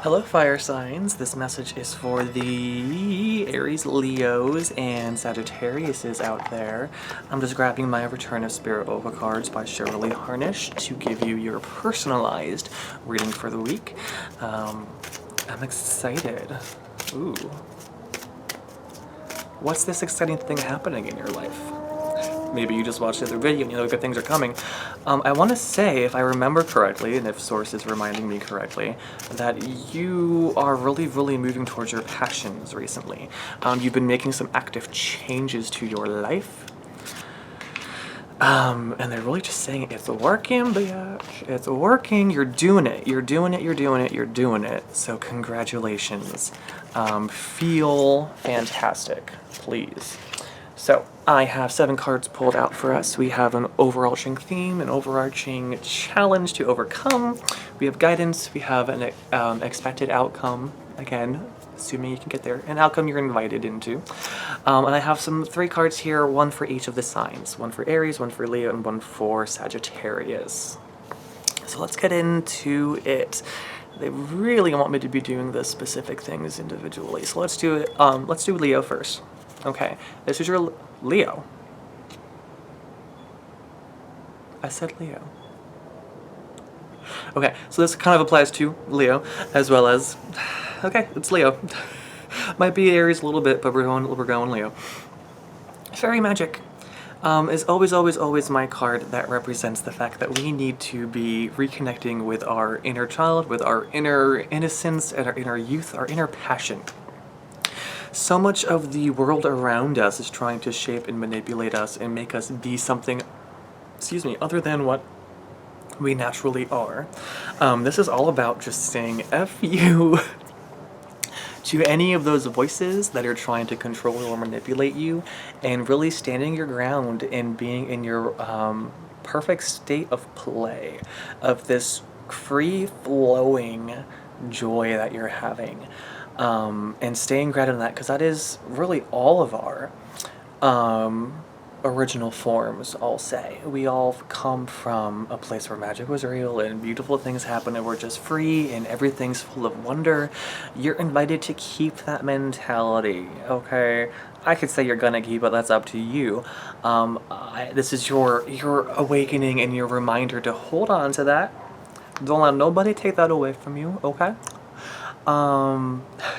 Hello, fire signs. This message is for the Aries, Leos, and Sagittariuses out there. I'm just grabbing my Return of Spirit Oracle cards by Shirley Harnish to give you your personalized reading for the week. I'm excited. Ooh. What's this exciting thing happening in your life? Maybe you just watched the other video and you know good things are coming. I want to say, if I remember correctly, and if Source is reminding me correctly, that you are really moving towards your passions recently. You've been making some active changes to your life. And they're really just saying, it's working, bitch. It's working. You're doing it. You're doing it. You're doing it. You're doing it. So congratulations. Feel fantastic, please. So I have 7 cards pulled out for us. We have an overarching theme, an overarching challenge to overcome. We have guidance. We have an expected outcome. Again, assuming you can get there, an outcome you're invited into. And I have 3 cards here, one for each of the signs. One for Aries, one for Leo, and one for Sagittarius. So let's get into it. They really want me to be doing the specific things individually. So let's do it. Let's do Leo first. Okay, this is your Leo. I said Leo. Okay, so this kind of applies to Leo as well as, okay, it's Leo. Might be Aries a little bit, but we're going Leo. Fairy magic is always my card that represents the fact that we need to be reconnecting with our inner child, with our inner innocence and our inner youth, our inner passion. So much of the world around us is trying to shape and manipulate us and make us be something, other than what we naturally are. This is all about just saying F you to any of those voices that are trying to control or manipulate you, and really standing your ground and being in your perfect state of play, of this free-flowing joy that you're having. And staying grounded in that, because that is really all of our original forms, I'll say. We all come from a place where magic was real and beautiful things happen and we're just free and everything's full of wonder. You're invited to keep that mentality, okay? I could say you're gonna keep it, that's up to you. This is your awakening and your reminder to hold on to that. Don't let nobody take that away from you, okay?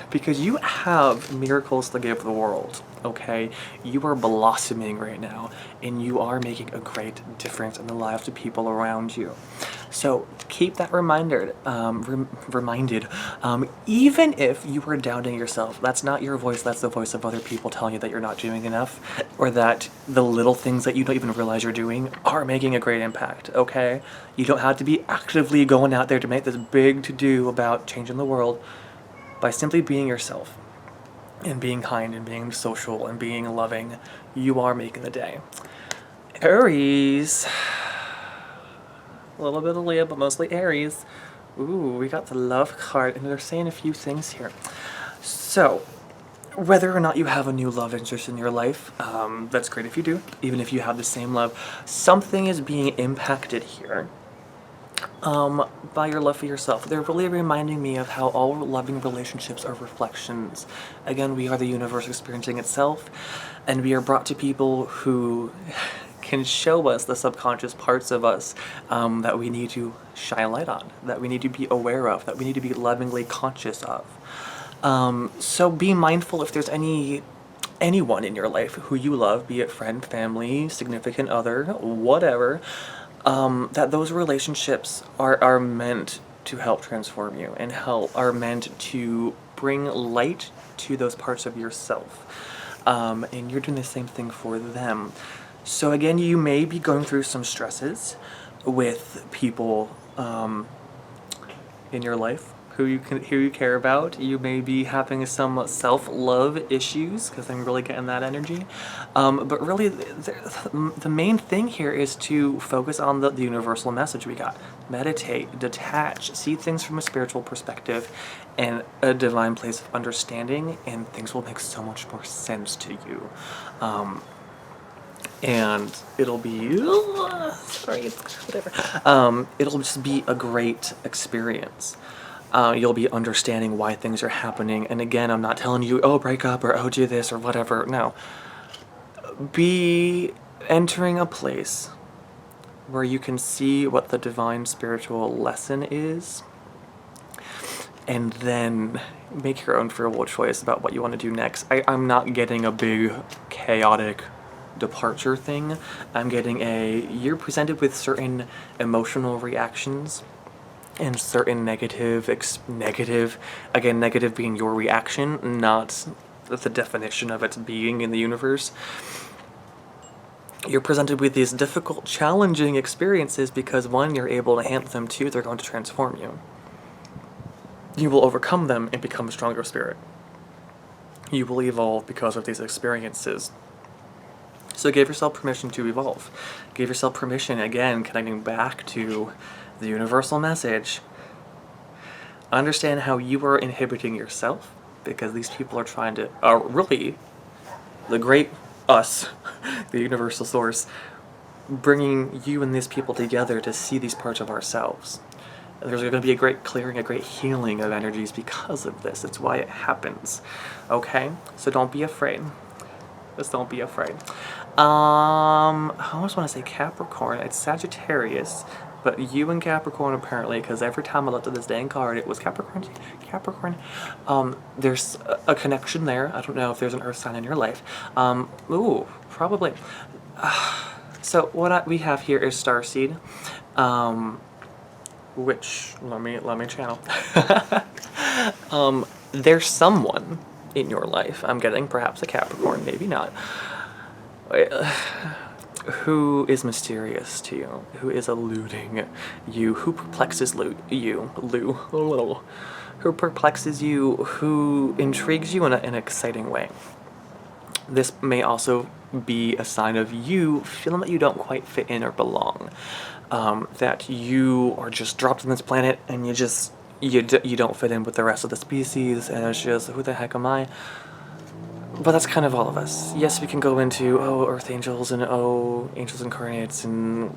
Because you have miracles to give the world, okay? You are blossoming right now, and you are making a great difference in the lives of people around you. So keep that reminded, even if you are doubting yourself. That's not your voice, that's the voice of other people telling you that you're not doing enough, or that the little things that you don't even realize you're doing are making a great impact, okay? You don't have to be actively going out there to make this big to-do about changing the world. By simply being yourself and being kind and being social and being loving, you are making the day. Aries. A little bit of Leo, but mostly Aries. Ooh, we got the love card, and they're saying a few things here. So, whether or not you have a new love interest in your life, that's great if you do. Even if you have the same love, something is being impacted here. By your love for yourself. They're really reminding me of how all loving relationships are reflections. Again, we are the universe experiencing itself, and we are brought to people who can show us the subconscious parts of us that we need to shine light on, that we need to be aware of, that we need to be lovingly conscious of. So be mindful if there's anyone in your life who you love, be it friend, family, significant other, whatever, that those relationships are meant to help transform you and are meant to bring light to those parts of yourself. And you're doing the same thing for them. So again, you may be going through some stresses with people in your life who you care about. You may be having some self-love issues, because I'm really getting that energy. But really, the main thing here is to focus on the universal message we got. Meditate, detach, see things from a spiritual perspective and a divine place of understanding, and things will make so much more sense to you. And it'll be, it'll just be a great experience. You'll be understanding why things are happening. And again, I'm not telling you, oh, break up or oh, do this or whatever. No. Be entering a place where you can see what the divine spiritual lesson is, and then make your own free will choice about what you want to do next. I'm not getting a big chaotic departure thing. I'm getting you're presented with certain emotional reactions and certain negative, again, negative being your reaction, not the definition of its being in the universe. You're presented with these difficult, challenging experiences because one, you're able to handle them, two, they're going to transform you. You will overcome them and become a stronger spirit. You will evolve because of these experiences. So give yourself permission to evolve. Give yourself permission, again, connecting back to the universal message. Understand how you are inhibiting yourself, because these people are trying to, really, the great us, the universal source, bringing you and these people together to see these parts of ourselves. There's going to be a great clearing, a great healing of energies because of this. It's why it happens. Okay? So don't be afraid. Just don't be afraid. I almost want to say Capricorn. It's Sagittarius, but you and Capricorn apparently, because every time I looked at this dang card, it was Capricorn. There's a connection there. I don't know if there's an earth sign in your life. Ooh, probably. So what we have here is Starseed, which let me channel. There's someone in your life, I'm getting perhaps a Capricorn, maybe not, who is mysterious to you, who is eluding you, who perplexes who perplexes you, who intrigues you in an exciting way. This may also be a sign of you feeling that you don't quite fit in or belong, that you are just dropped on this planet and you don't fit in with the rest of the species, and it's just, who the heck am I? But that's kind of all of us. Yes, we can go into, Earth Angels and, Angels Incarnates and,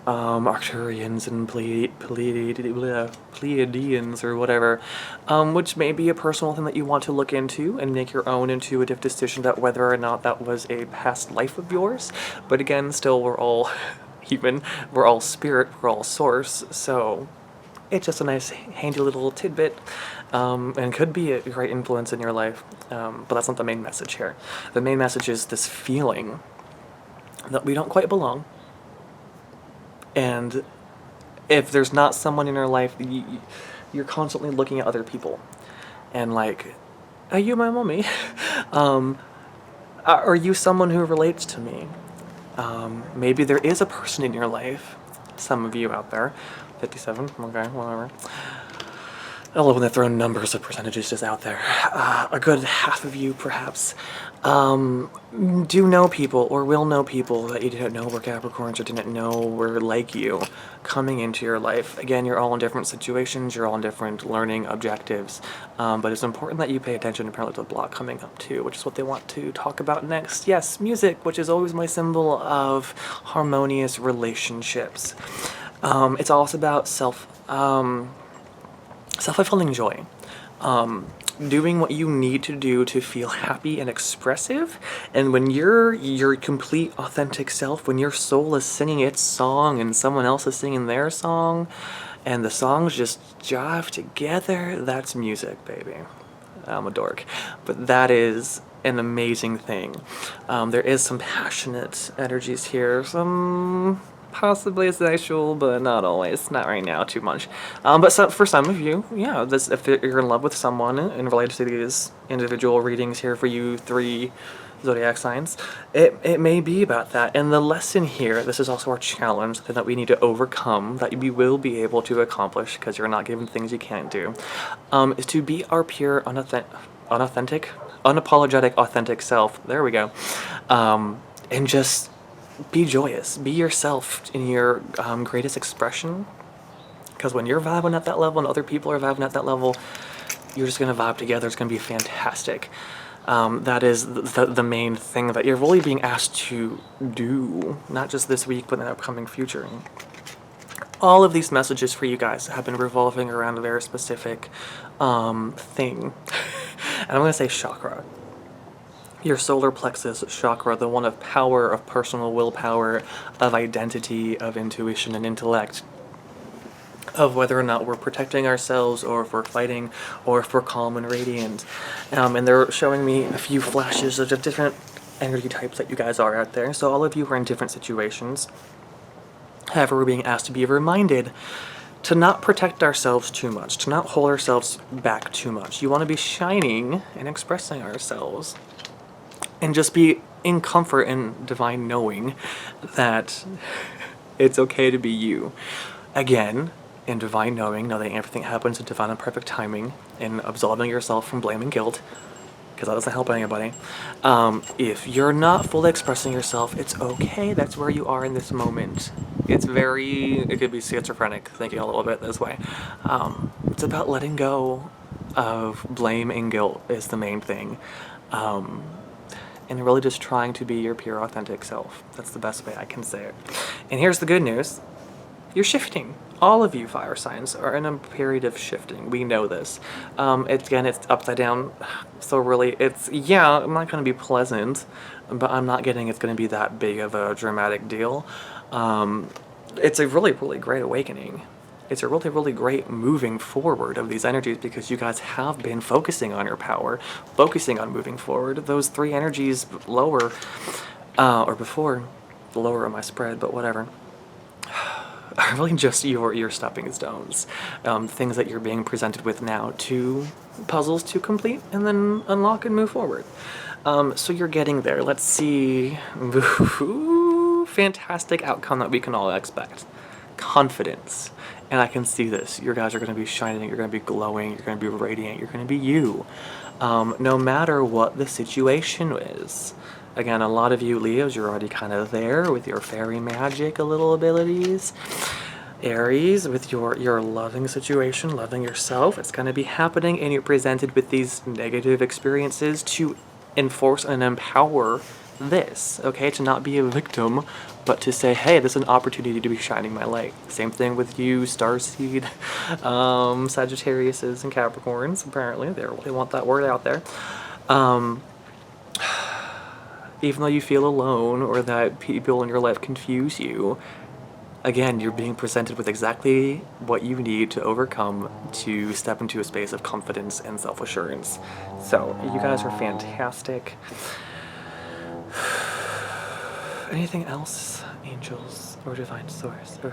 Arcturians and Pleiadians or whatever, which may be a personal thing that you want to look into and make your own intuitive decision about whether or not that was a past life of yours. But again, still, we're all human, we're all spirit, we're all source, so it's just a nice, handy little tidbit, and could be a great influence in your life, but that's not the main message here. The main message is this feeling that we don't quite belong, and if there's not someone in your life, you're constantly looking at other people, and like, are you my mommy? Are you someone who relates to me? Maybe there is a person in your life, some of you out there, 57, okay, whatever. I love when they're throwing numbers of percentages just out there. A good half of you, perhaps, do know people or will know people that you didn't know were Capricorns or didn't know were like you coming into your life. Again, you're all in different situations, you're all in different learning objectives, but it's important that you pay attention apparently to the block coming up too, which is what they want to talk about next. Yes, music, which is always my symbol of harmonious relationships. It's also about self-fulfilling joy. Doing what you need to do to feel happy and expressive, and when you're your complete authentic self, when your soul is singing its song and someone else is singing their song, and the songs just jive together, that's music, baby. I'm a dork, but that is an amazing thing. There is some passionate energies here, some possibly sexual, but not always. Not right now, too much. But for some of you, yeah, if you're in love with someone and related to these individual readings here for you 3 zodiac signs, it may be about that. And the lesson here, this is also our challenge that we need to overcome, that we will be able to accomplish because you're not given things you can't do, is to be our pure, unapologetic, authentic self. There we go. And just be joyous. Be yourself in your greatest expression. Because when you're vibing at that level and other people are vibing at that level, you're just going to vibe together. It's going to be fantastic. That is the main thing that you're really being asked to do. Not just this week, but in the upcoming future. all of these messages for you guys have been revolving around a very specific thing. And I'm going to say chakra. Your solar plexus chakra, the one of power, of personal willpower, of identity, of intuition and intellect, of whether or not we're protecting ourselves, or if we're fighting, or if we're calm and radiant. And they're showing me a few flashes of the different energy types that you guys are out there. So all of you are in different situations. However, we're being asked to be reminded to not protect ourselves too much, to not hold ourselves back too much. You want to be shining and expressing ourselves, and just be in comfort and divine knowing that it's okay to be you. Again, in divine knowing, know that everything happens in divine and perfect timing, and absolving yourself from blame and guilt, because that doesn't help anybody. If you're not fully expressing yourself, it's okay. That's where you are in this moment. It could be schizophrenic, thinking a little bit this way. It's about letting go of blame and guilt is the main thing. And really just trying to be your pure, authentic self. That's the best way I can say it. And here's the good news. You're shifting. All of you fire signs are in a period of shifting. We know this. It's upside down. So really, I'm not going to be pleasant, but I'm not getting it's going to be that big of a dramatic deal. It's a really, really great awakening. It's a really, really great moving forward of these energies, because you guys have been focusing on your power, focusing on moving forward. Those three energies lower, or before, the lower of my spread, but whatever, are really just your stepping stones. Things that you're being presented with now, to puzzles to complete and then unlock and move forward. So you're getting there. Let's see. Ooh, fantastic outcome that we can all expect. Confidence. And I can see this. Your guys are going to be shining, you're going to be glowing, you're going to be radiant, you're going to be you. No matter what the situation is. Again, a lot of you Leos, you're already kind of there with your fairy magic, little abilities. Aries, with your loving situation, loving yourself, it's going to be happening, and you're presented with these negative experiences to enforce and empower this, okay? To not be a victim, but to say, hey, this is an opportunity to be shining my light. Same thing with you, Starseed, Sagittariuses, and Capricorns, apparently. They want that word out there. Even though you feel alone, or that people in your life confuse you, again, you're being presented with exactly what you need to overcome, to step into a space of confidence and self-assurance. So, you guys are fantastic. Anything else, angels, or divine source, or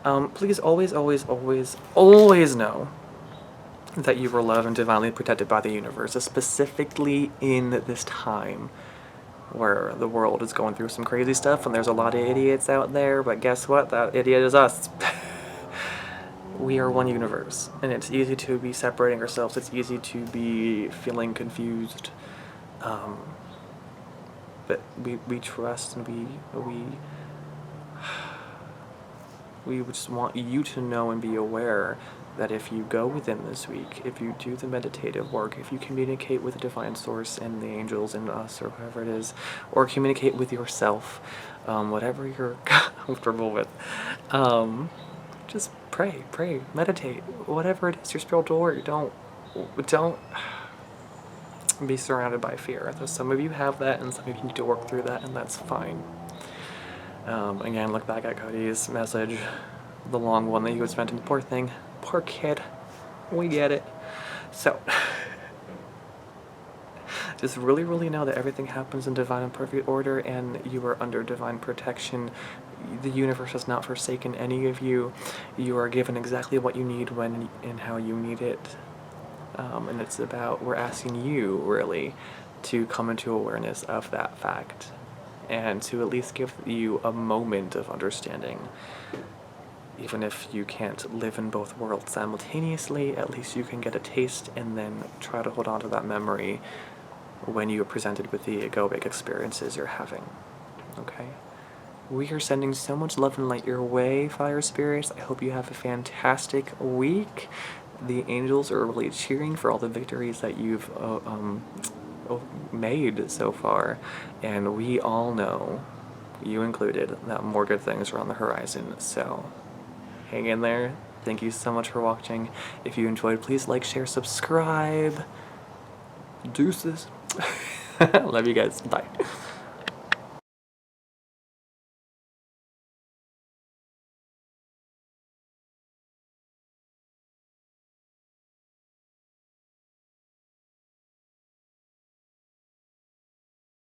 whoever? Please always, always, always, always know that you were loved and divinely protected by the universe, specifically in this time where the world is going through some crazy stuff and there's a lot of idiots out there, but guess what? That idiot is us. We are one universe, and it's easy to be separating ourselves. It's easy to be feeling confused. But we trust, and we just want you to know and be aware that if you go within this week, if you do the meditative work, if you communicate with the divine source and the angels and us, or whoever it is, or communicate with yourself, whatever you're comfortable with, just pray, meditate, whatever it is, your spiritual work. Don't be surrounded by fear. Some of you have that, and some of you need to work through that, and that's fine. Again, look back at Cody's message, the long one that he was venting. Poor thing. Poor kid. We get it. So, just really, really know that everything happens in divine and perfect order, and you are under divine protection. The universe has not forsaken any of you. You are given exactly what you need, when and how you need it. And it's about, we're asking you, really, to come into awareness of that fact, and to at least give you a moment of understanding. Even if you can't live in both worlds simultaneously, at least you can get a taste, and then try to hold on to that memory when you are presented with the egoic experiences you're having. Okay? We are sending so much love and light your way, fire spirits. I hope you have a fantastic week. The angels are really cheering for all the victories that you've made so far, and we all know you included, that more good things are on the horizon. So hang in there. Thank you so much for watching. If you enjoyed, please like, share, subscribe. Deuces. Love you guys. Bye.